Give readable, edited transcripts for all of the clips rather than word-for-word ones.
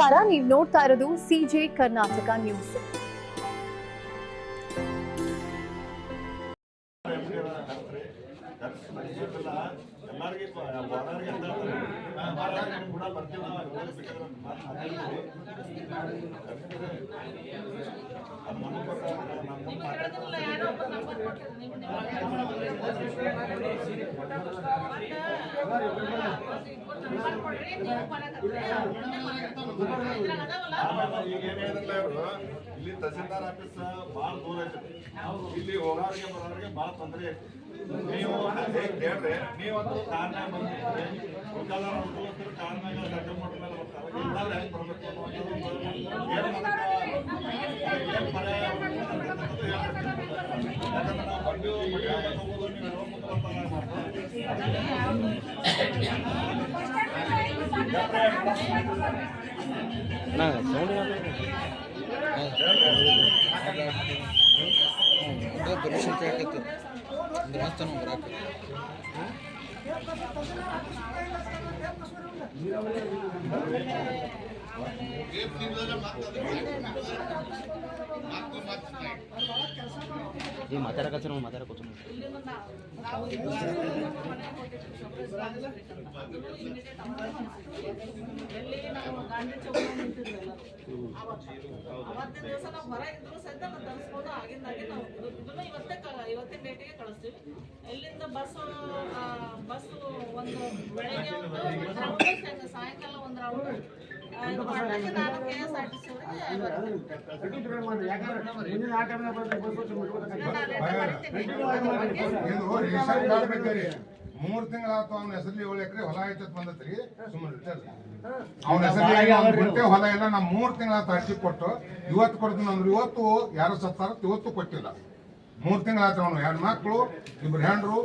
ನಮಸ್ಕಾರ, ನೀವು ನೋಡ್ತಾ ಇರೋದು ಸಿಜೆ ಕರ್ನಾಟಕ ನ್ಯೂಸ್. ಇಲ್ಲಿ ತಹಸೀಲ್ದಾರ್ ಆಫೀಸ್ ಭಾಳ ದೂರ ಐತಿ. ಇಲ್ಲಿ ಹೋಗೋರಿಗೆ ಬರೋರಿಗೆ ಭಾಳ ತೊಂದರೆ ಐತಿ. ನೀವು ಅದೇ ಕೇಳ್ರಿ, ನೀವೊಂದು ಕಾರ್ನಾಗ ಬಂದಿದ್ರೆ ಉಳ್ಕಾಲ ಅನುಕೂಲಸ್ಥರು ಕಾರ್ನಾಗ ಸಣ್ಣ ಮಟ್ಟ ಮೇಲೆ ಬರ್ತಾರೆ. ಇಲ್ಲಾಂದ್ರೆ ಹೆಂಗೆ ಬರಬೇಕು ಏನು ಪರ್ಯಾಯ ಯಾಕಂದ್ರೆ ನಾವು ಬಂದು ಹೋಗೋದು ನೀವು ಮಾತಾಡಕತ್ತ ಮಾತಾಡಕೋತ ಅವತ್ತಿನ ದಿವಸ ನಾವು ಹೊರ ಇದ್ರು ಸಹಿತ ನಾವು ತರಿಸ್ಕೊಂಡು ಆಗಿಂದಾಗೆ ನಾವು ಇದನ್ನ ಇವತ್ತಿನ ಡೇಟಿಗೆ ಕಳಿಸ್ತೀವಿ. ಎಲ್ಲಿಂದ ಬಸ್ ಒಂದು ಬೆಳಗ್ಗೆ ಒಂದು ರೌಂಡ್, ಸಾಯಂಕಾಲ ಒಂದು ರೌಂಡ್ ನಾನು KSRTC ಮೂರ್ ತಿಂಗಳಾತು ಅವ್ನ ಹೆಸರಲ್ಲಿ 7 ಎಕರೆ ಹೊಲ ಐತತ್ ಬಂದತ್ರಿ. ಸುಮ್ಮನೆ ಅವ್ನ ಹೆಸರಲ್ಲಿ ಹೊಲ ಇಲ್ಲ. ನಾ 3 ತಿಂಗಳಾತು ಅರ್ಜಿ ಕೊಟ್ಟು ಇವತ್ತು ಕೊಡ್ತೀನಿ ಅಂದ್ರೆ ಇವತ್ತು ಯಾರು ಸತ್ತಾರ ಇವತ್ತು ಕೊಟ್ಟಿಲ್ಲ. 3 ತಿಂಗಳಾತು. ಅವನು 2 ಮಕ್ಕಳು 2 ಹೆಂಡ್ರು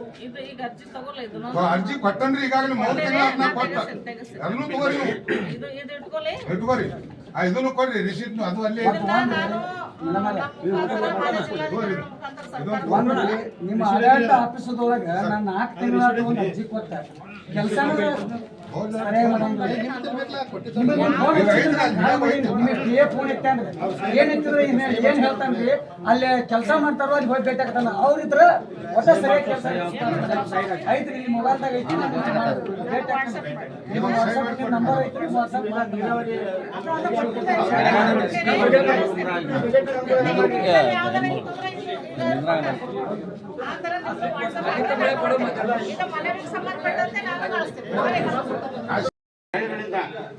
ಅರ್ಜಿ ಕೊಟ್ಟನ್ರಿ. ಈಗಾಗಲೇ 3 ತಿಂಗಳಾತು ನಾ ಕೊಟ್ಟ. ಅದನ್ನು ತಗೋರಿ, ಇಟ್ಕೋರಿ. ಇದನ್ನು ಕೊಡ್ರಿ ರಿಸೀಟ್. ಅದು ಅಲ್ಲೇ ನಿಮ್ಮ ಆಡಳಿತ ಆಫೀಸದೊಳಗ ನಾನು 4 ತಿಂಗಳ ಒಂದು ಅರ್ಜಿ ಕೊಟ್ಟ ಕೆಲಸ ಫೋನ್ ಇಟ್ಟಂದ್ರೆ ಏನಿತ್ತಂದ್ರೆ ಏನ್ ಹೇಳ್ತಾನ್ರಿ, ಅಲ್ಲಿ ಕೆಲಸ ಮಾಡ್ತಾರೋ ಅಲ್ಲಿ ಹೋಗಿ ಭೇಟಿ ಆಗ್ತಾನ. ಅವ್ರಿದ್ರ ಹೊಸ ಸರಿಯಾಗಿ ಕೆಲಸ ಐತ್ರಿ. ಇಲ್ಲಿ ಮೊಬೈಲ್ದಾಗ ಐತಿ, ಭೇಟಿ ಆಗ್ತಾನೆ. ನಿಮ್ಮ ವಾಟ್ಸಪ್ ನಂಬರ್ ಐತ್ರಿ, ವಾಟ್ಸಪ್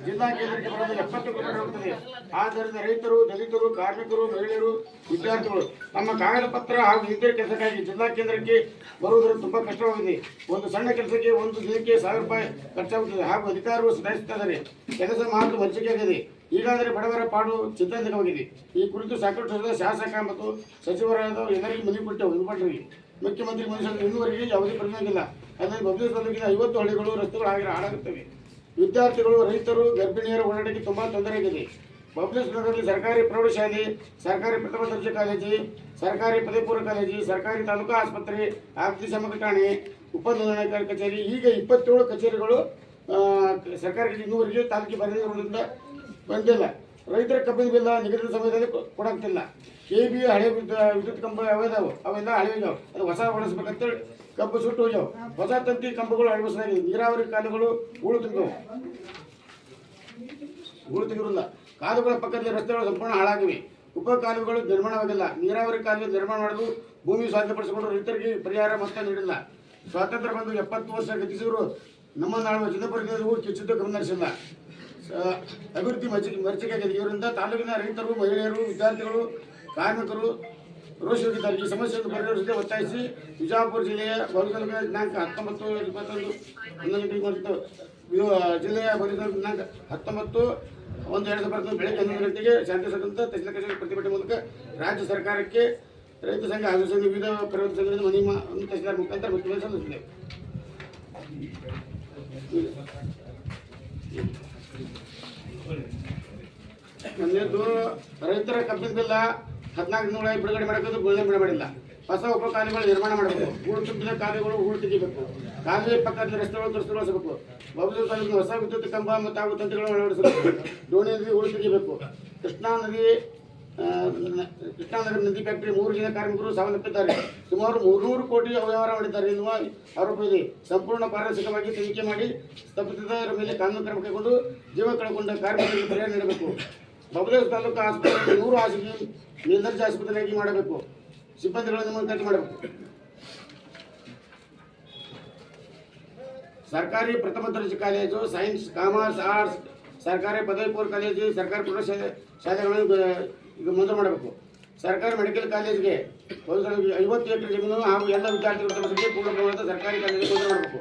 ಜಿಲ್ಲಾ ಕೇಂದ್ರಕ್ಕೆ ಬರೋದು 70 ಕಿಲೋಮೀಟರ್ ಹೋಗ್ತದೆ. ಆದ್ದರಿಂದ ರೈತರು, ದಲಿತರು, ಕಾರ್ಮಿಕರು, ಮಹಿಳೆಯರು, ವಿದ್ಯಾರ್ಥಿಗಳು ತಮ್ಮ ಕಾಗದ ಪತ್ರ ಹಾಗೂ ಇತರ ಕೆಲಸಕ್ಕಾಗಿ ಜಿಲ್ಲಾ ಕೇಂದ್ರಕ್ಕೆ ಬರುವುದರಿಂದ ತುಂಬಾ ಕಷ್ಟವಾಗಿದೆ. ಒಂದು ಸಣ್ಣ ಕೆಲಸಕ್ಕೆ ಒಂದು ದಿನಕ್ಕೆ 1000 ರೂಪಾಯಿ ಖರ್ಚಾಗುತ್ತದೆ ಹಾಗೂ ಅಧಿಕಾರಿಗಳು ಸುಧಾರಿಸುತ್ತಿದ್ದಾರೆ. ಕೆಲಸ ಮಾತ್ರ ವಂಚಿಕೆಯಾಗಿದೆ. ಈಗಾಗಲೇ ಬಡವರ ಪಾಡು ಚಿಂತಾಜನಕವಾಗಿದೆ. ಈ ಕುರಿತು ಸಾಕಷ್ಟು ಶಾಸಕ ಮತ್ತು ಸಚಿವರಾದ ಎಲ್ಲರಿಗೂ ಮನವಿ ಕೊಟ್ಟರು. ಮುಖ್ಯಮಂತ್ರಿ ಮನುಷ್ಯರು ಇನ್ನೂವರೆಗೆ ಯಾವುದೇ ಪರಿಣಾಮವಿಲ್ಲ. ಅದರಲ್ಲಿ ಬಬ್ಲೇಶ್ ತಾಲೂಕಿನ 50 ಹಳ್ಳಿಗಳು ರಸ್ತೆಗಳು ಹಾಳಾಗುತ್ತವೆ. ವಿದ್ಯಾರ್ಥಿಗಳು, ರೈತರು, ಗರ್ಭಿಣಿಯರ ಓಡಾಟಕ್ಕೆ ತುಂಬಾ ತೊಂದರೆಯಾಗಿದೆ. ಬಬ್ಲೇಶ್ ನಗರದಲ್ಲಿ ಸರ್ಕಾರಿ ಪ್ರೌಢಶಾಲೆ, ಸರ್ಕಾರಿ ಪ್ರಥಮ ದರ್ಜೆ ಕಾಲೇಜು, ಸರ್ಕಾರಿ ಪದವಿ ಪೂರ್ವ ಕಾಲೇಜು, ಸರ್ಕಾರಿ ತಾಲೂಕಾ ಆಸ್ಪತ್ರೆ, ಅಗ್ನಿಶಾಮಕ ಠಾಣೆ, ಉಪನಿರ್ಣಾಧಿಕಾರಿ ಕಚೇರಿ, ಹೀಗೆ 27 ಕಚೇರಿಗಳು ಸರ್ಕಾರಿ ಇನ್ನೂವರೆಗೆ ತಾಲೂಕಿಗೆ ಬರೆದಿರುವುದರಿಂದ ಬಂದಿಲ್ಲ. ರೈತರ ಕಬ್ಬಿನ ಬಿಲ್ಲ ನಿಗದಿತ ಸಮಯದಲ್ಲಿ ಕೊಡಾಗ್ತಿಲ್ಲ. KB ಹಳೆ ವಿದ್ಯುತ್ ಕಂಬ ಯಾವ್ಯಾವ ಅವೆಲ್ಲ ಹಳೆಯಾವ, ಅದು ಹೊಸ ಬಳಸ್ಬೇಕಂತೇಳಿ ಕಬ್ಬು ಸುಟ್ಟು ಹೋಗ್ಯಾವ. ಹೊಸ ತಂತಿ ಕಂಬಗಳು ಅಳವಡಿಸಲಾಗಿದೆ. ನೀರಾವರಿ ಕಾಲುಗಳು ಹೂಳು ತೆಗೆದಿರಲ್ಲ. ಕಾಲುಗಳ ಪಕ್ಕದಲ್ಲಿ ರಸ್ತೆಗಳು ಸಂಪೂರ್ಣ ಹಾಳಾಗಿವೆ. ಉಪ ಕಾಲುವೆಗಳು ನಿರ್ಮಾಣವಾಗಿಲ್ಲ. ನೀರಾವರಿ ಕಾಲುವೆ ನಿರ್ಮಾಣ ಮಾಡಲು ಭೂಮಿ ಸ್ವಾಧೀನಪಡಿಸಿಕೊಂಡು ರೈತರಿಗೆ ಪರಿಹಾರ ಮೊತ್ತ ನೀಡಿಲ್ಲ. ಸ್ವಾತಂತ್ರ್ಯ ಬಂದು 70 ವರ್ಷ ಗತಿಸಿದ್ರು ನಮ್ಮ ನಾಡುವ ಜನಪ್ರತಿನಿಧಿಗಳು ಕಿಚ್ಚುತ್ತ ಗಮನ ಹರಿಸಿಲ್ಲ. ಅಭಿವೃದ್ಧಿ ಮರೀಚಿಕೆಯಾಗಿದೆ. ಇವರಿಂದ ತಾಲೂಕಿನ ರೈತರು, ಮಹಿಳೆಯರು, ವಿದ್ಯಾರ್ಥಿಗಳು, ಕಾರ್ಮಿಕರು ರೋಷಿದ್ದಾರೆ. ಈ ಸಮಸ್ಯೆಯನ್ನು ಪರಿಹರಿಸಲು ಒತ್ತಾಯಿಸಿ ವಿಜಯಪುರ ಜಿಲ್ಲೆಯ ಬೌದ್ಧ ದಿನಾಂಕ 19, 21, 11 ಜಿಲ್ಲೆಯ ಬೌದ್ಧ ದಿನಾಂಕ 19, 1, 2019 ಬೆಳಗ್ಗೆ 11 ಗಂಟೆಗೆ ಶಾಂತಿ ಸದಂತ ತಹಸೀಲ್ದಾರ್ ಕಚೇರಿ ಪ್ರತಿಭಟನೆ ಮೂಲಕ ರಾಜ್ಯ ಸರ್ಕಾರಕ್ಕೆ ರೈತ ಸಂಘ ಹಾಗೂ ವಿವಿಧ ಪ್ರವೃತ್ತಿ ಸಂಘದಿಂದ ಮನವಿ ತಹಸೀಲ್ದಾರ್ ಮುಖಾಂತರ ಮುಖ್ಯಮಂತ್ರಿ ಸಲ್ಲಿಸಿದೆ. ರೈತರ ಕಬ್ಬಿನ ಬಿಲ್ಲ 14 ತಿಂಗಳ ಬಿಡುಗಡೆ ಮಾಡೋದು ಬಿಡುಗಡೆ ಮಾಡಿಲ್ಲ. ಹೊಸ ಉಪಕಾಲುವೆಗಳು ನಿರ್ಮಾಣ ಮಾಡಬೇಕು. ಹೂಳು ತುಂಬಿದ ಕಾಲುವೆಗಳು ಹೂಳು ತೆಗಿಬೇಕು. ಕಾಲುವೆ ಪಕ್ಕದ ರಸ್ತೆಗಳು ದುರಸ್ತಿಗೊಳಿಸಬೇಕು. ಬಬಲೇಶ್ವರ ತಾಲೂಕಿನ ಹೊಸ ವಿದ್ಯುತ್ ಕಂಬ ಮತ್ತು ಹಾಗೂ ತಂತಿಗಳನ್ನು ಅಳವಡಿಸಬೇಕು. ಡೋಣಿ ನದಿ ಹೂಳು ತೆಗಿಬೇಕು. ಕೃಷ್ಣಾ ನದಿ ನದಿ ಫ್ಯಾಕ್ಟರಿ 3 ಜನ ಕಾರ್ಮಿಕರು ಸಾವನ್ನಪ್ಪಿದ್ದಾರೆ. ಸುಮಾರು 300 ಕೋಟಿ ಅವ್ಯವಹಾರ ಮಾಡಿದ್ದಾರೆ ಎನ್ನುವ ಆರೋಪ ಇದೆ. ಸಂಪೂರ್ಣ ಪಾರದರ್ಶಕವಾಗಿ ತನಿಖೆ ಮಾಡಿ ತಪ್ಪಿತಸ್ಥರ ಮೇಲೆ ಕಾನೂನು ಕ್ರಮ ಕೈಗೊಂಡು ಜೀವ ಕಳೆದುಕೊಂಡ ಕಾರ್ಮಿಕರಿಗೆ ಪರಿಹಾರ ನೀಡಬೇಕು. ಬಬಲೇಶ್ವರ ತಾಲೂಕು ಆಸ್ಪತ್ರೆ 100 ಹಾಸಿಗೆ ಮೇಲ್ದರ್ಜೆ ಆಸ್ಪತ್ರೆಯಾಗಿ ಮಾಡಬೇಕು. ಸಿಬ್ಬಂದಿಗಳನ್ನು ನೇಮಕಾತಿ ಮಾಡಬೇಕು. ಸರ್ಕಾರಿ ಪ್ರಥಮ ದರ್ಜೆ ಕಾಲೇಜು, ಸೈನ್ಸ್, ಕಾಮರ್ಸ್, ಆರ್ಟ್ಸ್, ಸರ್ಕಾರಿ ಪದವಿ ಪೂರ್ವ ಕಾಲೇಜು, ಸರ್ಕಾರಿ ಪ್ರೌಢ ಶಾಲೆಗಳನ್ನು ಈಗ ಮಂಜೂರು ಮಾಡಬೇಕು. ಸರ್ಕಾರಿ ಮೆಡಿಕಲ್ ಕಾಲೇಜ್ಗೆ 50 ಎಕರೆ ಜಮೀನು ಹಾಗೂ ಎಲ್ಲ ವಿದ್ಯಾರ್ಥಿಗಳ ತರಬೇತಿಗೆ ಪೂರ್ಣ ಪ್ರಮಾಣದ ಸರ್ಕಾರಿ ಕಾಲೇಜಿಗೆ ಮಂಜೂರು ಮಾಡಬೇಕು.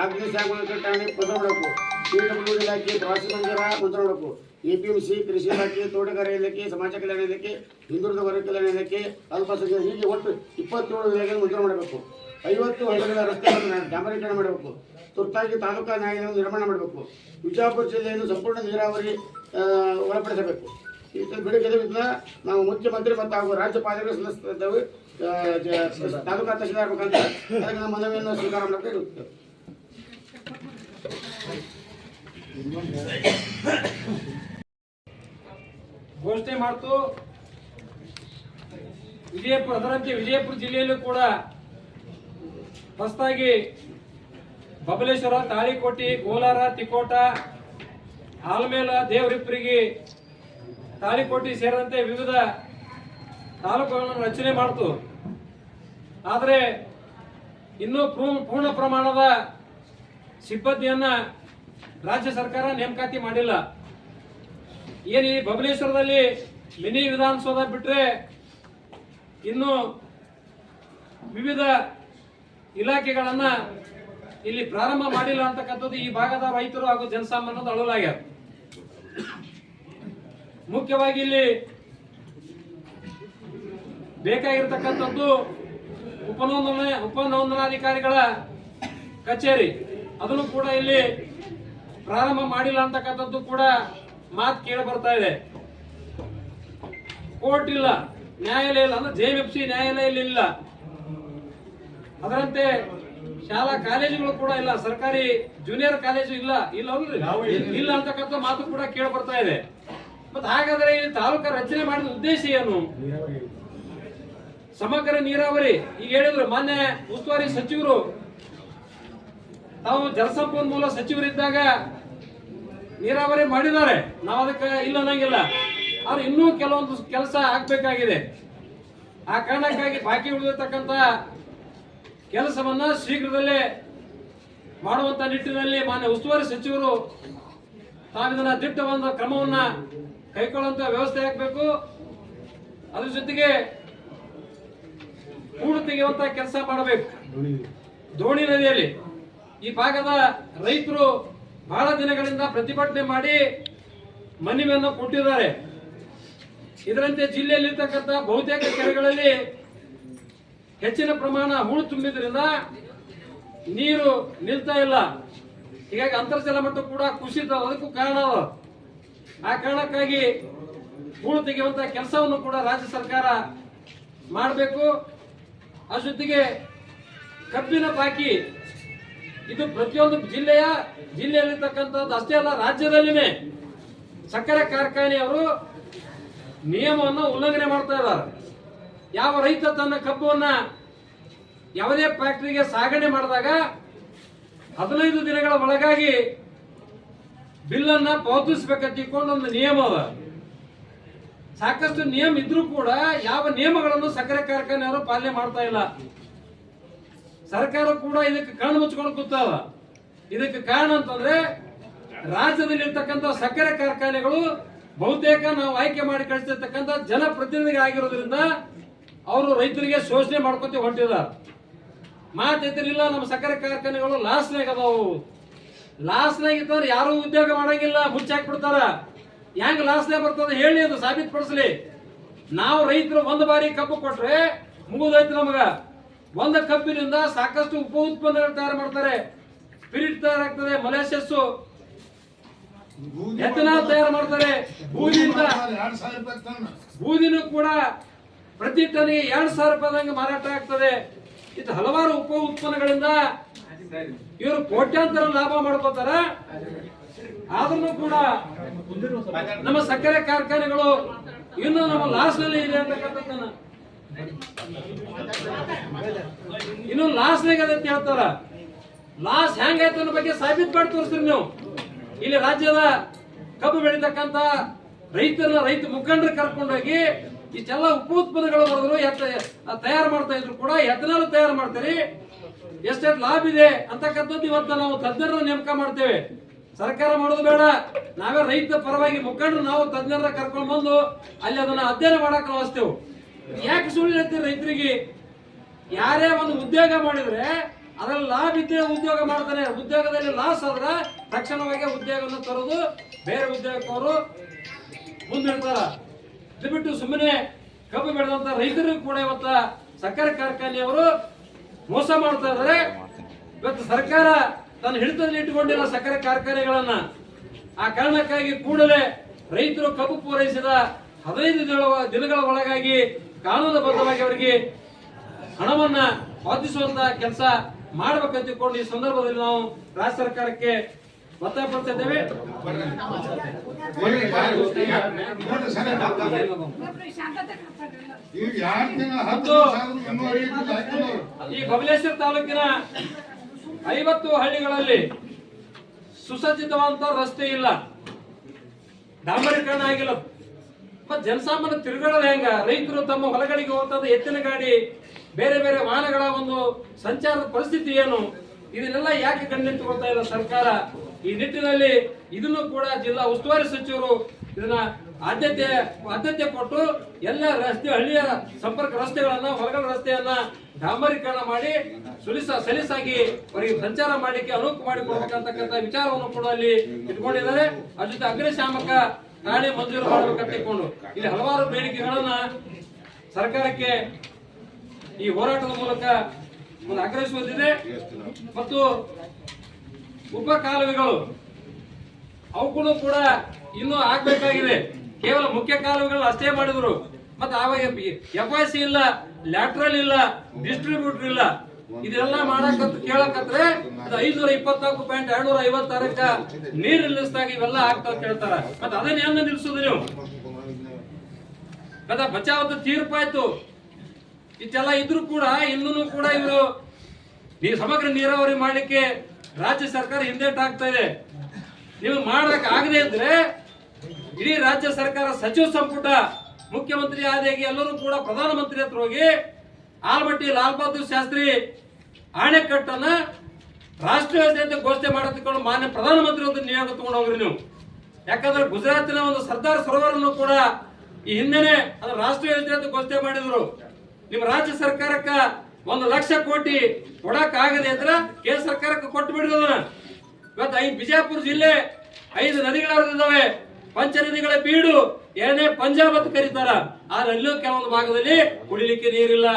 ಅಗ್ನಿಶಾಮಕ ಠಾಣೆ ಮಂಜೂರು ಮಾಡಬೇಕು. PWD ಇಲಾಖೆ, ಪ್ರವಾಸಿ ಮಂದಿರ ಮಂಜೂರು ಮಾಡಬೇಕು. APMC, ಕೃಷಿ ಇಲಾಖೆ, ತೋಟಗಾರಿಕೆ ಇಲಾಖೆ, ಸಮಾಜ ಕಲ್ಯಾಣ ಇಲಾಖೆ, ಹಿಂದುಳಿದ ವರ್ಗ ಕಲ್ಯಾಣ ಇಲಾಖೆ, ಅಲ್ಪಸಂಖ್ಯಾತ ಹೀಗೆ ಒಟ್ಟು 27 ಇಲಾಖೆ ಮಂಜೂರು ಮಾಡಬೇಕು. 50 ಹಳ್ಳಿಗಳ ರಸ್ತೆಗಳನ್ನು ಡಾಂಬರೀಕರಣ ಮಾಡಬೇಕು. ತುರ್ತಾಗಿ ತಾಲೂಕಾ ನ್ಯಾಯಾಲಯವನ್ನು ನಿರ್ಮಾಣ ಮಾಡಬೇಕು. ವಿಜಯಪುರ ಜಿಲ್ಲೆಯನ್ನು ಸಂಪೂರ್ಣ ನೀರಾವರಿ ಒಳಪಡಿಸಬೇಕು. ಬೇಡಿಕೆಯಿಂದ ನಾವು ಮುಖ್ಯಮಂತ್ರಿ ಮತ್ತು ಹಾಗೂ ರಾಜ್ಯಪಾಲರಿಗೆ ಸಲ್ಲಿಸುತ್ತಿದ್ದೇವೆ. ತಾಲೂಕಾ ತಹಶೀಲ್ದಾರ್ ಮುಖಾಂತರ ಅದಕ್ಕೆ ನಮ್ಮ ಮನವಿಯನ್ನು ಸ್ವೀಕಾರ ಮಾಡಕ್ಕೆ ಇರುತ್ತೇವೆ. ಘೋಷಣೆ ಮಾಡ್ತು. ಅದರಂತೆ ವಿಜಯಪುರ ಜಿಲ್ಲೆಯಲ್ಲೂ ಕೂಡ ಹೊಸದಾಗಿ ಬಬಲೇಶ್ವರ, ತಾಳಿಕೋಟೆ, ಕೋಲಾರ, ತಿಕೋಟ, ಆಲಮೇಲ, ದೇವರಿಪ್ಪರಿಗೆ, ತಾಳಿಕೋಟೆ ಸೇರಿದಂತೆ ವಿವಿಧ ತಾಲೂಕುಗಳನ್ನು ರಚನೆ ಮಾಡ್ತು. ಆದರೆ ಇನ್ನೂ ಪೂರ್ಣ ಪ್ರಮಾಣದ ಸಿಬ್ಬಂದಿಯನ್ನ ರಾಜ್ಯ ಸರ್ಕಾರ ನೇಮಕಾತಿ ಮಾಡಿಲ್ಲ. ಏನು ಈ ಬಬಲೇಶ್ವರದಲ್ಲಿ ಮಿನಿ ವಿಧಾನಸೌಧ ಬಿಟ್ರೆ ಇನ್ನು ವಿವಿಧ ಇಲಾಖೆಗಳನ್ನ ಇಲ್ಲಿ ಪ್ರಾರಂಭ ಮಾಡಿಲ್ಲ ಅಂತಕ್ಕಂಥದ್ದು ಈ ಭಾಗದ ರೈತರು ಹಾಗೂ ಜನಸಾಮಾನ್ಯರು ಅಳಲಾಗ್ಯಾರ. ಮುಖ್ಯವಾಗಿ ಇಲ್ಲಿ ಬೇಕಾಗಿರ್ತಕ್ಕಂಥದ್ದು ಉಪನೋಂದಣಾಧಿಕಾರಿಗಳ ಕಚೇರಿ, ಅದನ್ನು ಕೂಡ ಇಲ್ಲಿ ಪ್ರಾರಂಭ ಮಾಡಿಲ್ಲ ಅಂತಕ್ಕಂಥದ್ದು ಕೂಡ ಮಾತು ಕೇಳಿ ಬರ್ತಾ ಇದೆ. ಕೋರ್ಟ್ ಇಲ್ಲ, ನ್ಯಾಯಾಲಯ ಇಲ್ಲ, ಅಂದ್ರೆ JMFC ನ್ಯಾಯಾಲಯ ಇಲ್ಲ. ಅದರಂತೆ ಶಾಲಾ ಕಾಲೇಜುಗಳು ಕೂಡ ಇಲ್ಲ, ಸರ್ಕಾರಿ ಜೂನಿಯರ್ ಕಾಲೇಜು ಇಲ್ಲ ಇಲ್ಲ ಅಂತಕ್ಕಂಥ ಮಾತು ಕೂಡ ಕೇಳಿ ಬರ್ತಾ ಇದೆ. ಮತ್ತೆ ಹಾಗಾದ್ರೆ ಇಲ್ಲಿ ತಾಲೂಕಾ ರಚನೆ ಮಾಡಿದ ಉದ್ದೇಶ ಏನು? ಸಮಗ್ರ ನೀರಾವರಿ ಈಗ ಹೇಳಿದ್ರು ಮಾನ್ಯ ಉಸ್ತುವಾರಿ ಸಚಿವರು, ತಾವು ಜಲಸಂಪನ್ಮೂಲ ಸಚಿವರಿದ್ದಾಗ ನೀರಾವರಿ ಮಾಡಿದ್ದಾರೆ, ನಾವು ಅದಕ್ಕೆ ಇಲ್ಲ ಅನ್ನಂಗಿಲ್ಲ. ಆದ್ರೆ ಇನ್ನೂ ಕೆಲವೊಂದು ಕೆಲಸ ಆಗ್ಬೇಕಾಗಿದೆ. ಆ ಕಾರಣಕ್ಕಾಗಿ ಬಾಕಿ ಉಳಿದಿರ್ತಕ್ಕಂಥ ಕೆಲಸವನ್ನ ಶೀಘ್ರದಲ್ಲೇ ಮಾಡುವಂತ ನಿಟ್ಟಿನಲ್ಲಿ ಮಾನ್ಯ ಉಸ್ತುವಾರಿ ಸಚಿವರು ತಾವಿದನ್ನ ದಿಟ್ಟ ಒಂದು ಕ್ರಮವನ್ನ ಕೈಗೊಳ್ಳುವಂತ ವ್ಯವಸ್ಥೆ ಆಗಬೇಕು. ಅದ್ರ ಜೊತೆಗೆ ಹೂಳು ತೆಗೆಯುವಂತ ಕೆಲಸ ಮಾಡಬೇಕು. ದೋಣಿ ನದಿಯಲ್ಲಿ ಈ ಭಾಗದ ರೈತರು ಬಹಳ ದಿನಗಳಿಂದ ಪ್ರತಿಭಟನೆ ಮಾಡಿ ಮನವಿಯನ್ನು ಕೊಟ್ಟಿದ್ದಾರೆ. ಇದರಂತೆ ಜಿಲ್ಲೆಯಲ್ಲಿರ್ತಕ್ಕಂಥ ಬಹುತೇಕ ಕೆರೆಗಳಲ್ಲಿ ಹೆಚ್ಚಿನ ಪ್ರಮಾಣ ಹೂಳು ತುಂಬಿದ್ರಿಂದ ನೀರು ನಿಲ್ತಾ ಇಲ್ಲ. ಹೀಗಾಗಿ ಅಂತರ್ಜಲ ಮಟ್ಟ ಕೂಡ ಕುಸಿತ, ಅದಕ್ಕೂ ಕಾರಣ ಅದ. ಆ ಕಾರಣಕ್ಕಾಗಿ ಹೂಳು ತೆಗೆಯುವಂತ ಕೆಲಸವನ್ನು ಕೂಡ ರಾಜ್ಯ ಸರ್ಕಾರ ಮಾಡಬೇಕು. ಅದ್ರ ಜೊತೆಗೆ ಕಬ್ಬಿನ ಬಾಕಿ ಇದು ಪ್ರತಿಯೊಂದು ಜಿಲ್ಲೆಯಲ್ಲಿರ್ತಕ್ಕಂಥದ್ದು ಅಷ್ಟೇ ಅಲ್ಲ, ರಾಜ್ಯದಲ್ಲಿನೇ ಸಕ್ಕರೆ ಕಾರ್ಖಾನೆಯವರು ನಿಯಮವನ್ನು ಉಲ್ಲಂಘನೆ ಮಾಡ್ತಾ ಇದ್ದಾರೆ. ಯಾವ ರೈತ ತನ್ನ ಕಬ್ಬನ್ನ ಯಾವುದೇ ಫ್ಯಾಕ್ಟರಿಗೆ ಸಾಗಣೆ ಮಾಡಿದಾಗ 15 ದಿನಗಳ ಒಳಗಾಗಿ ಬಿಲ್ಲನ್ನ ಪಾವತಿಸಬೇಕಂತ ಒಂದು ನಿಯಮ ಅದ. ಸಾಕಷ್ಟು ನಿಯಮ ಇದ್ರೂ ಕೂಡ ಯಾವ ನಿಯಮಗಳನ್ನು ಸಕ್ಕರೆ ಕಾರ್ಖಾನೆಯವರು ಪಾಲನೆ ಮಾಡ್ತಾ ಇಲ್ಲ. ಸರ್ಕಾರ ಕೂಡ ಇದಕ್ಕೆ ಕಣ್ಣು ಮುಚ್ಕೊಂಡು ಕೂತಾವ. ಇದಕ್ಕೆ ಕಾರಣ ಅಂತಂದ್ರೆ ರಾಜ್ಯದಲ್ಲಿ ಇರ್ತಕ್ಕಂಥ ಸಕ್ಕರೆ ಕಾರ್ಖಾನೆಗಳು ಬಹುತೇಕ ನಾವು ಆಯ್ಕೆ ಮಾಡಿ ಕಳಿಸಿರ್ತಕ್ಕಂಥ ಜನಪ್ರತಿನಿಧಿಗಳಾಗಿರೋದ್ರಿಂದ ಅವರು ರೈತರಿಗೆ ಶೋಷಣೆ ಮಾಡ್ಕೊತ ಹೊಂಟಿದ್ದಾರೆ. ಮಾತಿದ್ರಿಲ್ಲ ನಮ್ಮ ಸಕ್ಕರೆ ಕಾರ್ಖಾನೆಗಳು ಲಾಸ್ನಾಗ ಅದಾವು. ಲಾಸ್ನಾಗ ಇತ್ತಂದ್ರೆ ಯಾರು ಉದ್ಯೋಗ ಮಾಡಂಗಿಲ್ಲ, ಮುಚ್ಚಾಕ್ಬಿಡ್ತಾರ. ಹೆಂಗ್ ಲಾಸ್ನಾಗ ಬರ್ತದೆ ಹೇಳಿ, ಅದು ಸಾಬೀತುಪಡಿಸಲಿ. ನಾವು ರೈತರು ಒಂದು ಬಾರಿ ಕಬ್ಬು ಕೊಟ್ರೆ ಮುಗಿದೈತಿ. ನಮಗ ಒಂದು ಕಬ್ಬಿನಿಂದ ಸಾಕಷ್ಟು ಉಪ ಉತ್ಪನ್ನಗಳು ತಯಾರು ಮಾಡ್ತಾರೆ. ಸ್ಪಿರಿಟ್ ತಯಾರಾಗ್ತದೆ, ಮೊಲಾಸಸ್, ಎಥನಾಲ್ ತಯಾರು ಮಾಡ್ತಾರೆ. ಬೂದಿನೂ ಕೂಡ ಪ್ರತಿ ಟನ್ಗೆ 2,000 ರೂಪಾಯಿದಂಗೆ ಮಾರಾಟ ಆಗ್ತದೆ. ಇದು ಹಲವಾರು ಉಪ ಉತ್ಪನ್ನಗಳಿಂದ ಇವರು ಕೋಟ್ಯಾಂತರ ಲಾಭ ಮಾಡ್ಕೋತಾರ. ಆದ್ರೂ ಕೂಡ ನಮ್ಮ ಸಕ್ಕರೆ ಕಾರ್ಖಾನೆಗಳು ಇನ್ನು ನಮ್ಮ ಲಾಸ್ ನಲ್ಲಿ ಇದೆ ಅಂತಕ್ಕಂಥದ್ದನ್ನ ಇನ್ನು ಲಾಸ್ ನಾಗ ಅಂತ ಹೇಳ್ತಾರ. ಲಾಸ್ ಹೆಂಗಾಯ್ತು ಅನ್ನೋ ಬಗ್ಗೆ ಸಾಬೀತು ಮಾಡಿ ತೋರಿಸ್ರಿ ನೀವು. ಇಲ್ಲಿ ರಾಜ್ಯದ ಕಬ್ಬು ಬೆಳೀತಕ್ಕಂತ ರೈತ ಮುಖಂಡರು ಕರ್ಕೊಂಡೋಗಿ ಇಷ್ಟೆಲ್ಲ ಉಪ ಉತ್ಪನ್ನಗಳು ಬರೆದ್ರು ತಯಾರು ಮಾಡ್ತಾ ಇದ್ರು ಕೂಡ ಎಥನಾಲ್ ತಯಾರು ಮಾಡ್ತಾರೆ. ಎಷ್ಟೆಷ್ಟು ಲಾಭ ಇದೆ ಅಂತಕ್ಕಂಥದ್ದು ಇವತ್ತು ನಾವು ತಜ್ಞರನ್ನ ನೇಮಕ ಮಾಡ್ತೇವೆ. ಸರ್ಕಾರ ಮಾಡೋದು ಬೇಡ, ನಾವೇ ರೈತ ಪರವಾಗಿ ಮುಖಂಡರು ನಾವು ತಜ್ಞರ ಕರ್ಕೊಂಡು ಬಂದು ಅಲ್ಲಿ ಅದನ್ನ ಅಧ್ಯಯನ ಮಾಡಕ್ ನಾವು ಯಾಕೆ ಸುಳ್ಳು ಹೇಳ್ತೀವಿ ರೈತರಿಗೆ? ಯಾರೇ ಒಂದು ಉದ್ಯೋಗ ಮಾಡಿದ್ರೆ ಅದ್ರಲ್ಲಿ ಲಾಭ ಇದ್ದೇ ಉದ್ಯೋಗ ಮಾಡ್ತಾನೆ. ಉದ್ಯೋಗದಲ್ಲಿ ಲಾಸ್ ಆದ್ರೆ ತಕ್ಷಣವಾಗಿ ಉದ್ಯೋಗವನ್ನು ತರೋದು ಬೇರೆ ಉದ್ಯೋಗಕ್ಕವರು ಮುಂದಿಡ್ತಾರ. ಇದು ಬಿಟ್ಟು ಸುಮ್ಮನೆ ಕಬ್ಬು ಬೆಳೆದಂತ ರೈತರಿಗೂ ಕೂಡ ಇವತ್ತ ಸಕ್ಕರೆ ಕಾರ್ಖಾನೆಯವರು ಮೋಸ ಮಾಡ್ತಾ ಇದ್ದಾರೆ. ಇವತ್ತು ಸರ್ಕಾರ ತನ್ನ ಹಿಡಿತದಲ್ಲಿ ಇಟ್ಟುಕೊಂಡಿಲ್ಲ ಸಕ್ಕರೆ ಕಾರ್ಖಾನೆಗಳನ್ನ. ಆ ಕಾರಣಕ್ಕಾಗಿ ಕೂಡಲೇ ರೈತರು ಕಬ್ಬು ಪೂರೈಸಿದ 15 ದಿನಗಳ ಒಳಗಾಗಿ ಕಾನೂನುಬದ್ಧವಾಗಿ ಅವರಿಗೆ ಹಣವನ್ನ ಪಾವತಿಸುವಂತ ಕೆಲಸ ಮಾಡಬೇಕಂತ ತಿಳ್ಕೊಂಡು ಈ ಸಂದರ್ಭದಲ್ಲಿ ನಾವು ರಾಜ್ಯ ಸರ್ಕಾರಕ್ಕೆ ಒತ್ತಾಯಪಡ್ತಾ ಇದ್ದೇವೆ. ಈ ಬಬಲೇಶ್ವರ ತಾಲೂಕಿನ 50 ಹಳ್ಳಿಗಳಲ್ಲಿ ಸುಸಜ್ಜಿತವಾದಂತ ರಸ್ತೆ ಇಲ್ಲ, ಡಾಂಬರೀಕರಣ ಆಗಿಲ್ಲ. ಮತ್ತೆ ಜನಸಾಮಾನ್ಯ ತಿರುಗಾಡೋದು ಹೆಂಗ? ರೈತರು ತಮ್ಮ ಹೊಲಗಳಿಗೆ ಹೋಗ್ತದ ಎತ್ತಿನ ಗಾಡಿ, ಬೇರೆ ಬೇರೆ ವಾಹನಗಳ ಒಂದು ಸಂಚಾರದ ಪರಿಸ್ಥಿತಿ ಏನು? ಇದನ್ನೆಲ್ಲ ಯಾಕೆ ಕಣ್ಣಿಟ್ಟುಕೊಳ್ತಾ ಇಲ್ಲ ಸರ್ಕಾರ? ಈ ನಿಟ್ಟಿನಲ್ಲಿ ಇದನ್ನು ಕೂಡ ಜಿಲ್ಲಾ ಉಸ್ತುವಾರಿ ಸಚಿವರು ಇದನ್ನ ಆದ್ಯತೆ ಕೊಟ್ಟು ಎಲ್ಲ ರಸ್ತೆ, ಹಳ್ಳಿಯ ಸಂಪರ್ಕ ರಸ್ತೆಗಳನ್ನ, ಹೊಲಗಳ ರಸ್ತೆಯನ್ನ ಡಾಂಬರೀಕರಣ ಮಾಡಿ ಸಲೀಸಾಗಿ ಅವರಿಗೆ ಸಂಚಾರ ಮಾಡಲಿಕ್ಕೆ ಅನುಕೂಲ ಮಾಡಿಕೊಡ್ಬೇಕಂತಕ್ಕಂಥ ವಿಚಾರವನ್ನು ಕೂಡ ಅಲ್ಲಿ ಇಟ್ಕೊಂಡಿದ್ದಾರೆ. ಅದ್ರ ಜೊತೆ ಅಗ್ನಿಶಾಮಕ ಠಾಣೆ ಮಂಜೂರು ಮಾಡಬೇಕಂತ ಇಟ್ಕೊಂಡು ಇಲ್ಲಿ ಹಲವಾರು ಬೇಡಿಕೆಗಳನ್ನ ಸರ್ಕಾರಕ್ಕೆ ಈ ಹೋರಾಟದ ಮೂಲಕ ಒಂದು ಆಗ್ರಹಿಸುವುದಿದೆ. ಮತ್ತು ಉಪ ಕಾಲುವೆಗಳು ಅವುಗಳು ಕೂಡ ಇನ್ನೂ ಆಗ್ಬೇಕಾಗಿದೆ. ಕೇವಲ ಮುಖ್ಯ ಕಾಲುವೆಗಳು ಅಷ್ಟೇ ಮಾಡಿದ್ರು. ಮತ್ತೆ ಆವಾಗ FIC ಇಲ್ಲ, ಲ್ಯಾಟ್ರಲ್ ಇಲ್ಲ, ಡಿಸ್ಟ್ರಿಬ್ಯೂಟರ್ ಇಲ್ಲ. ಇದೆಲ್ಲ ಮಾಡಕಂತ ಕೇಳಕತ್ರೆ 524.256ಕ್ಕ ನೀರು ನಿಲ್ಲಿಸಿದಾಗ ಇವೆಲ್ಲ ಆಗ್ತಾವ ಕೇಳ್ತಾರ. ಮತ್ತೆ ಅದನ್ನ ಹೆಂಗ ನಿಲ್ಸುದು ನೀವು? ಮತ್ತೆ ಬಚಾವದ ತೀರ್ಪಾಯ್ತು. ಇಷ್ಟೆಲ್ಲ ಇದ್ರು ಕೂಡ ಇನ್ನೂ ಕೂಡ ಇವರು ಸಮಗ್ರ ನೀರಾವರಿ ಮಾಡ್ಲಿಕ್ಕೆ ರಾಜ್ಯ ಸರ್ಕಾರ ಹಿಂದೇಟ್ ಆಗ್ತಾ ಇದೆ. ನೀವು ಮಾಡಕ್ ಆಗದೆ ಇದ್ರೆ ಇಡೀ ರಾಜ್ಯ ಸರ್ಕಾರ, ಸಚಿವ ಸಂಪುಟ, ಮುಖ್ಯಮಂತ್ರಿ ಆದಿಯಾಗಿ ಎಲ್ಲರೂ ಕೂಡ ಪ್ರಧಾನಮಂತ್ರಿ ಹತ್ರ ಹೋಗಿ ಆಲಮಟ್ಟಿ ಲಾಲ್ ಬಹದ್ದೂರ್ ಶಾಸ್ತ್ರಿ ಅಣೆಕಟ್ಟನ್ನ ರಾಷ್ಟ್ರೀಯ ಯೋಜನೆ ಅಂತ ಘೋಷಣೆ ಮಾಡತಕೊಂಡು ಮಾನ್ಯ ಪ್ರಧಾನಮಂತ್ರಿ ಒಂದು ನಿಯೋಗ ತಗೊಂಡು ಹೋಗ್ರಿ ನೀವು. ಯಾಕಂದ್ರೆ ಗುಜರಾತಿನ ಒಂದು ಸರ್ದಾರ್ ಸರೋವರನ್ನು ಕೂಡ ಈ ಹಿಂದೆನೆ ಅದು ರಾಷ್ಟ್ರೀಯ ಯೋಜನೆ ಅಂತ ಘೋಷಣೆ ಮಾಡಿದ್ರು. ನಿಮ್ಮ ರಾಜ್ಯ ಸರ್ಕಾರಕ್ಕ 1 ಲಕ್ಷ ಕೋಟಿ ಕೊಡಕ್ ಆಗದೆ ಅಂದ್ರೆ ಕೇಂದ್ರ ಸರ್ಕಾರಕ್ಕೆ ಕೊಟ್ಟು ಬಿಡಿದ. ಇವತ್ತು ಬಿಜಾಪುರ ಜಿಲ್ಲೆ 5 ನದಿಗಳು ಹರಿದಿದ್ದಾವೆ. ಪಂಚ ನದಿಗಳ ಬೀಡು, 2ನೇ ಪಂಜಾಬ್ ಅಂತ ಕರೀತಾರ. ಆದ್ರೆ ಅಲ್ಲೂ ಕೆಲವೊಂದು ಭಾಗದಲ್ಲಿ ಕುಡಿಲಿಕ್ಕೆ ನೀರಿಲ್ಲ.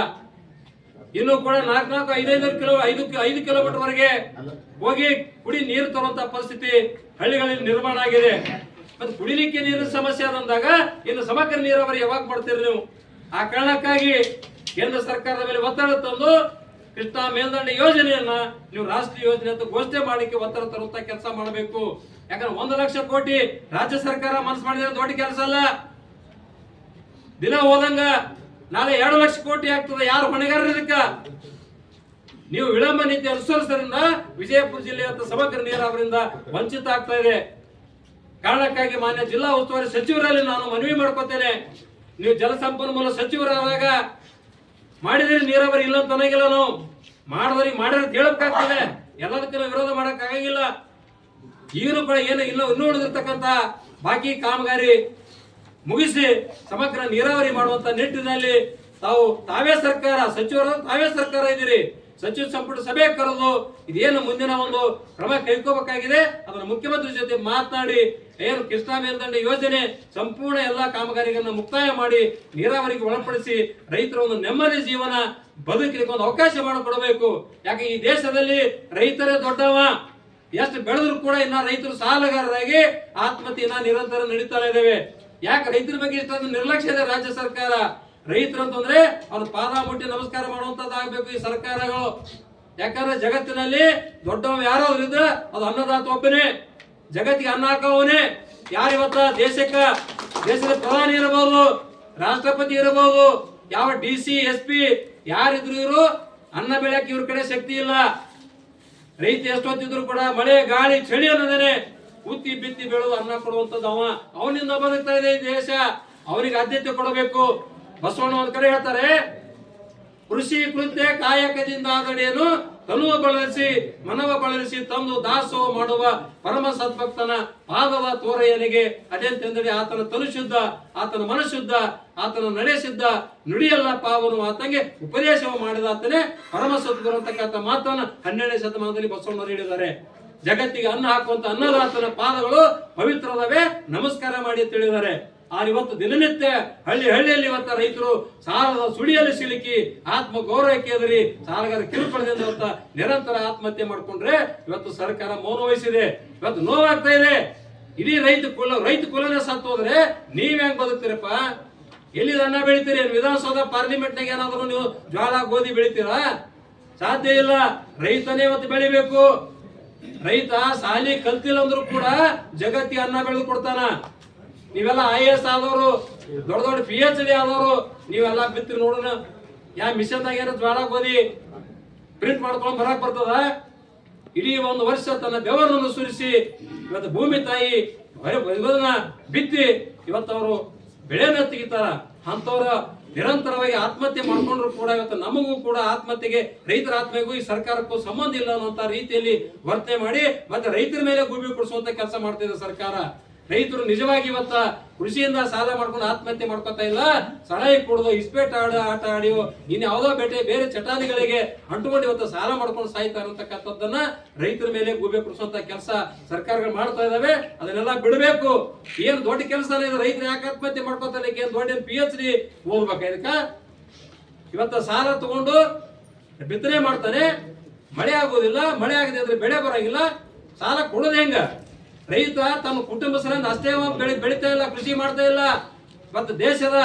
ಇನ್ನು ಕೂಡ 5 ಕಿಲೋಮೀಟರ್ ವರೆಗೆ ಹೋಗಿ ಕುಡಿ ನೀರು ತರುವಂತ ಪರಿಸ್ಥಿತಿ ಹಳ್ಳಿಗಳಲ್ಲಿ ನಿರ್ಮಾಣ ಆಗಿದೆ. ಮತ್ತೆ ಕುಡಿಲಿಕ್ಕೆ ನೀರಿನ ಸಮಸ್ಯೆ ಆದಂದಾಗ ಇನ್ನು ಸಮಗ್ರ ನೀರಾವರಿ ಯಾವಾಗ ಮಾಡ್ತೀರಿ ನೀವು? ಆ ಕಾರಣಕ್ಕಾಗಿ ಕೇಂದ್ರ ಸರ್ಕಾರದ ಮೇಲೆ ಒತ್ತಡ ತಂದು ಕೃಷ್ಣಾ ಮೇಲ್ದಂಡೆ ಯೋಜನೆಯನ್ನ ನೀವು ರಾಷ್ಟ್ರೀಯ ಯೋಜನೆ ಅಂತ ಘೋಷಣೆ ಮಾಡಲಿಕ್ಕೆ ಒತ್ತಡ ತರುವಂತ ಕೆಲಸ ಮಾಡಬೇಕು. ಯಾಕಂದ್ರೆ 1 ಲಕ್ಷ ಕೋಟಿ ರಾಜ್ಯ ಸರ್ಕಾರ ಮನಸ್ಸು ಮಾಡಿದ್ರೆ ದೊಡ್ಡ ಕೆಲಸ ಅಲ್ಲ. ದಿನ ಹೋದಂಗ ನಾಳೆ 2 ಲಕ್ಷ ಕೋಟಿ ಆಗ್ತದೆ. ಯಾರು ಹೊಣೆಗಾರ ಇದಕ್ಕ? ನೀವು ವಿಳಂಬ ನೀತಿ ಅನುಸರಿಸೋದ್ರಿಂದ ವಿಜಯಪುರ ಜಿಲ್ಲೆ ಸಮಗ್ರ ನೀರಾವರಿಯಿಂದ ವಂಚಿತ ಆಗ್ತಾ ಇದೆ. ಕಾರಣಕ್ಕಾಗಿ ಮಾನ್ಯ ಜಿಲ್ಲಾ ಉಸ್ತುವಾರಿ ಸಚಿವರಲ್ಲಿ ನಾನು ಮನವಿ ಮಾಡ್ಕೊತೇನೆ. ನೀವು ಜಲಸಂಪನ್ಮೂಲ ಸಚಿವರಾದಾಗ ಮಾಡಿದ್ರೆ ನೀರಾವರಿ ಇಲ್ಲ ಅಂತ ಅನ್ನಂಗಿಲ್ಲ. ನಾವು ಮಾಡಿದ್ರೆ ಹೇಳಬೇಕಾಗ್ತದೆ. ಎಲ್ಲದಕ್ಕೆಲ್ಲ ವಿರೋಧ ಮಾಡಕ್ ಆಗಂಗಿಲ್ಲ. ಈಗಲೂ ಕೂಡ ಏನು ಇನ್ನೂ ಉಳಿದಿರ್ತಕ್ಕಂಥ ಬಾಕಿ ಕಾಮಗಾರಿ ಮುಗಿಸಿ ಸಮಗ್ರ ನೀರಾವರಿ ಮಾಡುವಂತ ನಿಟ್ಟಿನಲ್ಲಿ ತಾವೇ ಸರ್ಕಾರ, ಸಚಿವರು ತಾವೇ ಸರ್ಕಾರ ಇದ್ದೀರಿ. ಸಚಿವ ಸಂಪುಟ ಸಭೆ ಕರೆದು ಇದೇನು ಮುಂದಿನ ಒಂದು ಕ್ರಮ ಕೈಗೊಳ್ಳಬೇಕಾಗಿದೆ ಅದನ್ನು ಮುಖ್ಯಮಂತ್ರಿ ಜೊತೆ ಮಾತನಾಡಿ ಏನು ಕೃಷ್ಣಾ ಮೇಲ್ದಂಡೆ ಯೋಜನೆ ಸಂಪೂರ್ಣ ಎಲ್ಲಾ ಕಾಮಗಾರಿಗಳನ್ನ ಮುಕ್ತಾಯ ಮಾಡಿ ನೀರಾವರಿಗೆ ಒಳಪಡಿಸಿ ರೈತರ ಒಂದು ನೆಮ್ಮದಿ ಜೀವನ ಬದುಕಲಿಕ್ಕೆ ಒಂದು ಅವಕಾಶ ಮಾಡಿಕೊಡಬೇಕು. ಯಾಕೆ ಈ ದೇಶದಲ್ಲಿ ರೈತರೇ ದೊಡ್ಡವ. ಎಷ್ಟು ಬೆಳೆದ್ರು ಕೂಡ ಇನ್ನ ರೈತರು ಸಾಲಗಾರರಾಗಿ ಆತ್ಮಹತ್ಯೆ ನಿರಂತರ ನಡೀತಾ ಇದ್ದೇವೆ. ಯಾಕೆ ರೈತರ ಬಗ್ಗೆ ಇಷ್ಟೊಂದು ನಿರ್ಲಕ್ಷ್ಯ ಇದೆ ರಾಜ್ಯ ಸರ್ಕಾರ? ರೈತರು ಅಂತಂದ್ರೆ ಅವ್ರ ಪಾದ ಮುಟ್ಟಿ ನಮಸ್ಕಾರ ಮಾಡುವಂತದ್ದಾಗಬೇಕು ಈ ಸರ್ಕಾರಗಳು. ಯಾಕಂದ್ರೆ ಜಗತ್ತಿನಲ್ಲಿ ದೊಡ್ಡವ ಯಾರೋ ಇದ್ರೆ ಅದು ಅನ್ನದಾತ ಒಬ್ಬನೇ, ಜಗತ್ತಿಗೆ ಅನ್ನ ಹಾಕವನೇ. ಯಾರಿವತ್ತ ದೇಶದ ಪ್ರಧಾನಿ ಇರಬಹುದು, ರಾಷ್ಟ್ರಪತಿ ಇರಬಹುದು, ಯಾವ DC SP ಯಾರಿದ್ರು ಇವರು ಅನ್ನ ಬೆಳೆಯಕ್ಕೆ ಇವ್ರ ಕಡೆ ಶಕ್ತಿ ಇಲ್ಲ. ರೈತ ಎಷ್ಟೊತ್ತಿದ್ರು ಕೂಡ ಮಳೆ ಗಾಳಿ ಚಳಿ ಅನ್ನೋದೇನೆ ಉತ್ತಿ ಬಿತ್ತಿ ಬೆಳೆದು ಅನ್ನ ಕೊಡುವಂತದ್ದು ಅವನಿಂದ ಬದುಕ್ತಾ ಇದೆ ಈ ದೇಶ. ಅವನಿಗೆ ಆದ್ಯತೆ ಕೊಡಬೇಕು. ಬಸವಣ್ಣ ಒಂದ್ ಕಡೆ ಹೇಳ್ತಾರೆ, ಕೃಷಿ ಕೃತ್ಯ ಕಾಯಕದಿಂದ ಆದಡಿಯನ್ನು ತನುವ ಬಳಸಿ ಮನವ ಬಳಸಿ ತಂದು ದಾಸೋಹ ಮಾಡುವ ಪರಮ ಸದ್ಭಕ್ತನ ಪಾದವ ತೋರೆಯನಿಗೆ ಅದೆಂತೆಂದರೆ ಆತನ ತನು ಶುದ್ಧ, ಆತನ ಮನಶುದ್ಧ, ಆತನ ನಡೆ ಸಿದ್ಧ, ನುಡಿಯಲ್ಲ ಪಾವನು ಆತಂಗೆ ಉಪದೇಶವ ಮಾಡಿದ ಆತನೇ ಪರಮ ಸದ್ಗುರು ಅಂತಕ್ಕಂಥ ಮಾತನ್ನ 12ನೇ ಶತಮಾನದಲ್ಲಿ ಬಸವಣ್ಣವರು ಹೇಳಿದ್ದಾರೆ. ಜಗತ್ತಿಗೆ ಅನ್ನ ಹಾಕುವಂತ ಅನ್ನದಾತನ ಪಾದಗಳು ಪವಿತ್ರದವೇ, ನಮಸ್ಕಾರ ಮಾಡಿ ಅಂತ ಹೇಳಿದ್ದಾರೆ. ಇವತ್ತು ದಿನನಿತ್ಯ ಹಳ್ಳಿಯಲ್ಲಿ ಇವತ್ತ ರೈತರು ಸಾಲದ ಸುಳಿಯಲ್ಲಿ ಸಿಲುಕಿ ಆತ್ಮ ಗೌರವಕ್ಕೆ ಎದುರಿ ಸಾಲಗಾರ ಕಿರುಕುಳದಿಂದ ಇವತ್ತ ನಿರಂತರ ಆತ್ಮಹತ್ಯೆ ಮಾಡ್ಕೊಂಡ್ರೆ ಇವತ್ತು ಸರ್ಕಾರ ಮೌನ ವಹಿಸಿದೆ. ಇವತ್ತು ನೋವಾಗ್ತಾ ಇದೆ. ಇಡೀ ರೈತ ಕುಲನೇ ಸತ್ತು ಹೋದ್ರೆ ನೀವ್ ಹೆಂಗ್ ಬದುಕ್ತೀರಪ್ಪ? ಎಲ್ಲಿ ಅನ್ನ ಬೆಳಿತೀರಿ? ವಿಧಾನಸೌಧ ಪಾರ್ಲಿಮೆಂಟ್ನಾಗ ಏನಾದ್ರು ನೀವು ಜ್ವಾಳ ಗೋಧಿ ಬೆಳಿತೀರಾ? ಸಾಧ್ಯ ಇಲ್ಲ. ರೈತನೇ ಇವತ್ತು ಬೆಳಿಬೇಕು. ರೈತ ಸಾಲಿ ಕಲ್ತಿಲ್ಲ ಅಂದ್ರೂ ಕೂಡ ಜಗತ್ತಿಗೆ ಅನ್ನ ಬೆಳೆದು ಕೊಡ್ತಾನ. ನೀವೆಲ್ಲ IAS ಆದವರು, ದೊಡ್ಡ PhD ಆದವರು, ನೀವೆಲ್ಲ ಬಿತ್ತಿ ನೋಡೋಣ. ಮಿಷನ್ದಾಗ ಏನೋ ಜ್ವಾಳ ಗೋಧಿ ಪ್ರಿಂಟ್ ಮಾಡ್ಕೊಂಡು ಬರಕ್ ಬರ್ತದ? ಇಡೀ ಒಂದು ವರ್ಷ ತನ್ನ ಬೆವರನ್ನು ಸುರಿಸಿ ಇವತ್ತು ಭೂಮಿ ತಾಯಿ ಬಿತ್ತಿ ಇವತ್ತವರು ಬೆಳೆನ ತೆಗಿತಾರ. ಅಂತವ್ರ ನಿರಂತರವಾಗಿ ಆತ್ಮಹತ್ಯೆ ಮಾಡ್ಕೊಂಡ್ರು ಕೂಡ ಇವತ್ತು ನಮಗೂ ಕೂಡ ಆತ್ಮಹತ್ಯೆಗೆ, ರೈತರ ಆತ್ಮಹತ್ಯೆಗೂ ಈ ಸರ್ಕಾರಕ್ಕೂ ಸಂಬಂಧ ಇಲ್ಲ ಅನ್ನುವಂತ ರೀತಿಯಲ್ಲಿ ವರ್ತನೆ ಮಾಡಿ ಮತ್ತೆ ರೈತರ ಮೇಲೆ ಗುಬಿ ಕೊಡಿಸುವಂತ ಕೆಲಸ ಮಾಡ್ತಿದೆ ಸರ್ಕಾರ. ರೈತರು ನಿಜವಾಗಿ ಇವತ್ತ ಕೃಷಿಯಿಂದ ಸಾಲ ಮಾಡ್ಕೊಂಡು ಆತ್ಮಹತ್ಯೆ ಮಾಡ್ಕೊತಾ ಇಲ್ಲ. ಸರಾಯಿ ಕುಡಿದು ಇಸ್ಪೇಟ್ ಆಟ ಆಡಿಯೋ ಇನ್ಯಾವುದೋ ಬೇರೆ ಚಟಾಲಿಗಳಿಗೆ ಅಂಟುಕೊಂಡು ಇವತ್ತು ಸಾಲ ಮಾಡ್ಕೊಂಡು ಸಾಯ್ತಾರೆ ಅಂತಕ್ಕಂಥದ್ದನ್ನ ರೈತರ ಮೇಲೆ ಗೂಬೆ ಕೊಡಿಸುವಂತ ಕೆಲಸ ಸರ್ಕಾರಗಳು ಮಾಡ್ತಾ ಇದಾವೆ. ಅದನ್ನೆಲ್ಲ ಬಿಡಬೇಕು. ಏನ್ ದೊಡ್ಡ ಕೆಲಸ ಇದೆ? ರೈತರು ಯಾಕೆ ಆತ್ಮಹತ್ಯೆ ಮಾಡ್ಕೊತಾರೆ? ಏನ್ ದೊಡ್ಡ PhD ಓದ್ಬೇಕ ಇದಕ್ಕ? ಇವತ್ತ ಸಾಲ ತಗೊಂಡು ಬಿತ್ತನೆ ಮಾಡ್ತಾನೆ, ಮಳೆ ಆಗೋದಿಲ್ಲ, ಮಳೆ ಆಗದೆ ಅಂದ್ರೆ ಬೆಳೆ ಬರಂಗಿಲ್ಲ. ಸಾಲ ಕೊಡೋದು ಹೆಂಗ? ರೈತ ತಮ್ಮ ಕುಟುಂಬ ಸರಿಂದ ಅಷ್ಟೇ ಬೆಳಿತಾ ಇಲ್ಲ, ಕೃಷಿ ಮಾಡ್ತಾ ಇಲ್ಲ. ಇವತ್ತು ದೇಶದ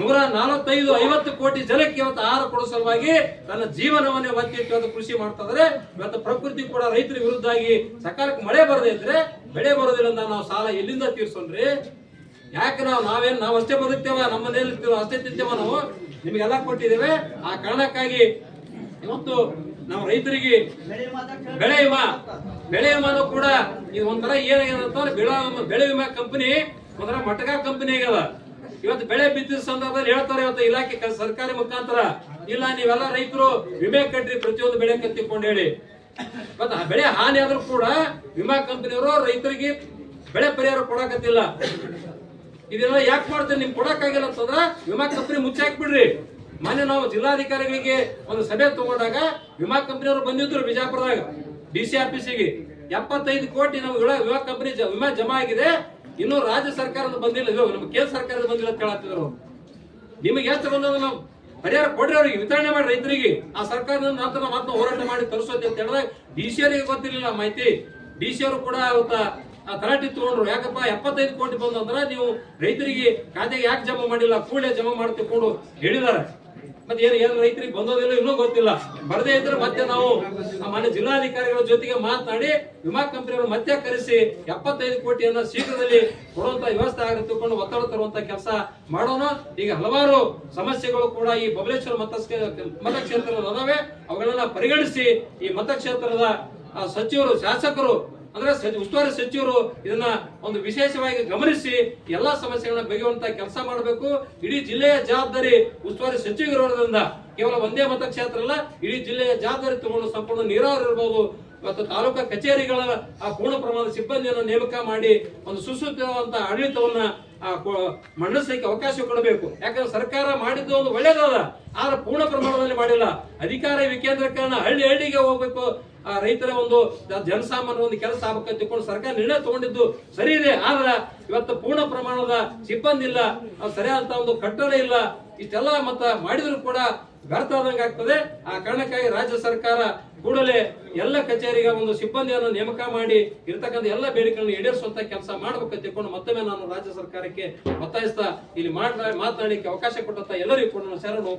145-50 ಕೋಟಿ ಜನಕ್ಕೆ ಇವತ್ತು ಆಹಾರ ಕೊಡೋ ಸಲುವಾಗಿ ತನ್ನ ಜೀವನವನ್ನೇ ಒತ್ತಿಟ್ಟು ಇವತ್ತು ಕೃಷಿ ಮಾಡ್ತಾ ಇದ್ರೆ, ಇವತ್ತು ಪ್ರಕೃತಿ ಕೂಡ ರೈತರ ವಿರುದ್ಧ ಆಗಿ ಸಕಾಲಕ್ಕೆ ಮಳೆ ಬರದೇ ಇದ್ರೆ ಬೆಳೆ ಬರೋದಿಲ್ಲ ಅಂತ ನಾವು ಸಾಲ ಎಲ್ಲಿಂದ ತೀರ್ಸೋನ್ರಿ? ಯಾಕೆ ನಾವು ಅಷ್ಟೇ ಬದುಕ್ತೇವ, ನಮ್ಮ ಮನೇಲಿ ಅಷ್ಟೇ ತಿಂತೇವ, ನಾವು ನಿಮ್ಗೆಲ್ಲ ಕೊಟ್ಟಿದ್ದೇವೆ. ಆ ಕಾರಣಕ್ಕಾಗಿ ಇವತ್ತು ನಾವು ರೈತರಿಗೆ ಬೆಳೆ ವಿಮಾನು ಕೂಡ ಇದು ಒಂಥರ ಏನಾಗಿದೆ ಬೆಳೆ ವಿಮಾ ಕಂಪನಿ ಒಂಥರ ಮಟಕ ಕಂಪನಿ ಆಗ್ಯದ. ಇವತ್ತು ಬೆಳೆ ಬಿತ್ತಿದ ಸಂದರ್ಭದಲ್ಲಿ ಹೇಳ್ತಾರೆ ಇವತ್ತು ಇಲಾಖೆ ಸರ್ಕಾರಿ ಮುಖಾಂತರ, ಇಲ್ಲ ನೀವೆಲ್ಲ ರೈತರು ವಿಮೆ ಕಟ್ಟಿ ಪ್ರತಿಯೊಂದು ಬೆಳೆ ಕತ್ತಿಕೊಂಡು ಹೇಳಿ. ಮತ್ತೆ ಆ ಬೆಳೆ ಹಾನಿ ಆದ್ರೂ ಕೂಡ ವಿಮಾ ಕಂಪನಿಯವರು ರೈತರಿಗೆ ಬೆಳೆ ಪರಿಹಾರ ಕೊಡಕತ್ತಿಲ್ಲ. ಇದೆಲ್ಲ ಯಾಕೆ ಮಾಡ್ತಾರೆ? ನಿಮ್ಗೆ ಕೊಡಕ್ಕಾಗಿಲ್ಲ ಅಂತಂದ್ರ ವಿಮಾ ಕಂಪನಿ ಮುಚ್ಚಾಕ್ಬಿಡ್ರಿ. ಮೊನ್ನೆ ನಾವು ಜಿಲ್ಲಾಧಿಕಾರಿಗಳಿಗೆ ಒಂದು ಸಭೆ ತಗೊಂಡಾಗ ವಿಮಾ ಕಂಪನಿಯವರು ಬಂದಿದ್ರು ಬಿಜಾಪುರದಾಗ DC ಆಫೀಸಿಗೆ. 75 ಕೋಟಿ ನಾವು ವಿಮಾ ಕಂಪನಿ ವಿಮಾ ಜಮಾ ಆಗಿದೆ, ಇನ್ನು ರಾಜ್ಯ ಸರ್ಕಾರದ ಬಂದಿಲ್ಲ, ನಮ್ಮ ಕೇಂದ್ರ ಸರ್ಕಾರದ ಬಂದಿಲ್ಲ ಅಂತ ಹೇಳತ್ತಿದ್ರು. ನಿಮಗೆ ಎಷ್ಟು ಬಂದ ನಾವು ಪರಿಹಾರ ಕೊಡ್ರಿ, ಅವ್ರಿಗೆ ವಿತರಣೆ ಮಾಡಿ ರೈತರಿಗೆ. ಆ ಸರ್ಕಾರದ ನಂತರ ಮಾತ್ರ ಹೋರಾಟ ಮಾಡಿ ತರಿಸೋದು ಅಂತ ಹೇಳಿದಾಗ DC ಅವರಿಗೆ ಗೊತ್ತಿರಲಿಲ್ಲ ಮಾಹಿತಿ. DC ಅವರು ಕೂಡ ತರಾಟಿ ತಗೊಂಡ್ರು. ಯಾಕಪ್ಪ 75 ಕೋಟಿ ಬಂದಂದ್ರ ನೀವು ರೈತರಿಗೆ ಖಾತೆಗೆ ಯಾಕೆ ಜಮಾ ಮಾಡಿಲ್ಲ, ಕೂಡಲೇ ಜಮಾ ಮಾಡಿ ತಿಳ್ಕೊಂಡು ಹೇಳಿದಾರೆ. ಮತ್ತೆ ಏನು ರೈತರಿಗೆ ಬಂದೋದಿಲ್ಲ ಇನ್ನೂ ಗೊತ್ತಿಲ್ಲ. ಬರದೇ ಇದ್ರೆ ಮತ್ತೆ ನಾವು ಮಾನ್ಯ ಜಿಲ್ಲಾಧಿಕಾರಿಗಳ ಜೊತೆಗೆ ಮಾತನಾಡಿ ವಿಮಾ ಕಂಪನಿಯವರು ಮತ್ತೆ ಕರೆಸಿ 75 ಕೋಟಿಯನ್ನ ಶೀಘ್ರದಲ್ಲಿ ಕೊಡುವಂತ ವ್ಯವಸ್ಥೆ ಆಗಿರ್ತಕೊಂಡು ಒತ್ತಡ ತರುವಂತ ಕೆಲಸ ಮಾಡೋಣ. ಈಗ ಹಲವಾರು ಸಮಸ್ಯೆಗಳು ಕೂಡ ಈ ಬಬಲೇಶ್ವರ ಮತಕ್ಷೇತ್ರದ ಅದಾವೆ. ಅವುಗಳನ್ನ ಪರಿಗಣಿಸಿ ಈ ಮತಕ್ಷೇತ್ರದ ಸಚಿವರು, ಶಾಸಕರು ಅಂದ್ರೆ ಉಸ್ತುವಾರಿ ಸಚಿವರು ಇದನ್ನ ಒಂದು ವಿಶೇಷವಾಗಿ ಗಮನಿಸಿ ಎಲ್ಲಾ ಸಮಸ್ಯೆಗಳನ್ನ ಬಗೆಯುವಂತ ಕೆಲಸ ಮಾಡಬೇಕು. ಇಡೀ ಜಿಲ್ಲೆಯ ಜವಾಬ್ದಾರಿ ಉಸ್ತುವಾರಿ ಸಚಿವರಿರೋದ್ರಿಂದ ಕೇವಲ ಒಂದೇ ಮತಕ್ಷೇತ್ರ ಅಲ್ಲ, ಇಡೀ ಜಿಲ್ಲೆಯ ಜವಾಬ್ದಾರಿ ತಗೊಂಡು ಸಂಪೂರ್ಣ ನೀರಾವರಿ ಇರಬಹುದು. ಇವತ್ತು ತಾಲೂಕಾ ಕಚೇರಿಗಳ ಪೂರ್ಣ ಪ್ರಮಾಣದ ಸಿಬ್ಬಂದಿಯನ್ನು ನೇಮಕ ಮಾಡಿ ಒಂದು ಸುಸೂತ್ರವಾದಂತ ಆಡಳಿತವನ್ನ ಮಂಡಿಸಲಿಕ್ಕೆ ಅವಕಾಶ ಕೊಡಬೇಕು. ಯಾಕಂದ್ರೆ ಸರ್ಕಾರ ಮಾಡಿದ್ದು ಒಂದು ಒಳ್ಳೇದಾದ, ಆದ್ರೆ ಪೂರ್ಣ ಪ್ರಮಾಣದಲ್ಲಿ ಮಾಡಿಲ್ಲ. ಅಧಿಕಾರ ವಿಕೇಂದ್ರೀಕರಣ ಹಳ್ಳಿಗೆ ಹೋಗ್ಬೇಕು, ಆ ರೈತರ ಒಂದು ಜನಸಾಮಾನ್ಯರ ಒಂದು ಕೆಲಸ ಆಗ್ಬೇಕಂತ ತಿಳ್ಕೊಂಡು ಸರ್ಕಾರ ನಿರ್ಣಯ ತಗೊಂಡಿದ್ದು ಸರಿ ಇದೆ. ಆದ್ರೆ ಇವತ್ತು ಪೂರ್ಣ ಪ್ರಮಾಣದ ಸಿಬ್ಬಂದಿ ಇಲ್ಲ, ಸರಿಯಾದಂತ ಒಂದು ಕಟ್ಟಡ ಇಲ್ಲ, ಇಷ್ಟೆಲ್ಲ ಮತ್ತ ಮಾಡಿದ್ರು ಕೂಡ ವ್ಯರ್ಥ ಆದಂಗೆ ಆಗ್ತದೆ. ಆ ಕಾರಣಕ್ಕಾಗಿ ರಾಜ್ಯ ಸರ್ಕಾರ ಕೂಡಲೇ ಎಲ್ಲ ಕಚೇರಿಗೆ ಒಂದು ಸಿಬ್ಬಂದಿಯನ್ನು ನೇಮಕ ಮಾಡಿ ಇರತಕ್ಕಂಥ ಎಲ್ಲ ಬೇಡಿಕೆಗಳನ್ನು ಈಡೇರಿಸುವಂತ ಕೆಲಸ ಮಾಡ್ಬೇಕಂತ ತಿಳ್ಕೊಂಡು ಮತ್ತೊಮ್ಮೆ ನಾನು ರಾಜ್ಯ ಸರ್ಕಾರಕ್ಕೆ ಒತ್ತಾಯಿಸ್ತಾ ಇಲ್ಲಿ ಮಾತನಾಡಲಿಕ್ಕೆ ಅವಕಾಶ ಕೊಟ್ಟಂತ ಎಲ್ಲರಿಗೂ ಕೂಡ ನಾನು ಶರಣು.